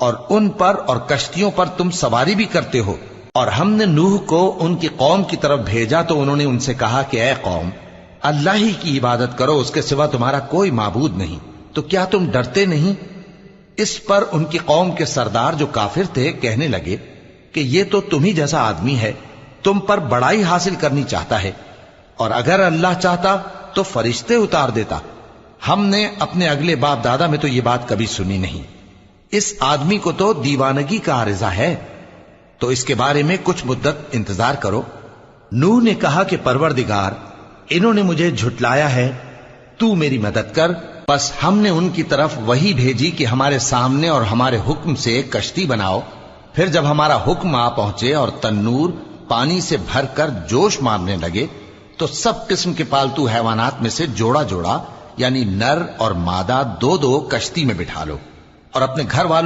اور ان پر اور کشتیوں پر تم سواری بھی کرتے ہو۔ اور ہم نے نوح کو ان کی قوم کی طرف بھیجا تو انہوں نے ان سے کہا کہ اے قوم، اللہ ہی کی عبادت کرو، اس کے سوا تمہارا کوئی معبود نہیں، تو کیا تم ڈرتے نہیں؟ اس پر ان کی قوم کے سردار جو کافر تھے کہنے لگے کہ یہ تو تم ہی جیسا آدمی ہے، تم پر بڑائی حاصل کرنی چاہتا ہے، اور اگر اللہ چاہتا تو فرشتے اتار دیتا۔ ہم نے اپنے اگلے باپ دادا میں تو یہ بات کبھی سنی نہیں، اس آدمی کو تو دیوانگی کا عارضہ ہے، تو اس کے بارے میں کچھ مدت انتظار کرو۔ نوح نے کہا کہ پروردگار، انہوں نے مجھے جھٹلایا ہے، تو میری مدد کر۔ پس ہم نے ان کی طرف وحی بھیجی کہ ہمارے سامنے اور ہمارے حکم سے ایک کشتی بناؤ۔ پھر جب ہمارا حکم آ پہنچے اور تنور پانی سے بھر کر جوش مارنے لگے تو سب قسم کے پالتو حیوانات میں سے جوڑا جوڑا یعنی نر اور مادہ دو دو کشتی میں بٹھا لو، اور اپنے گھر والوں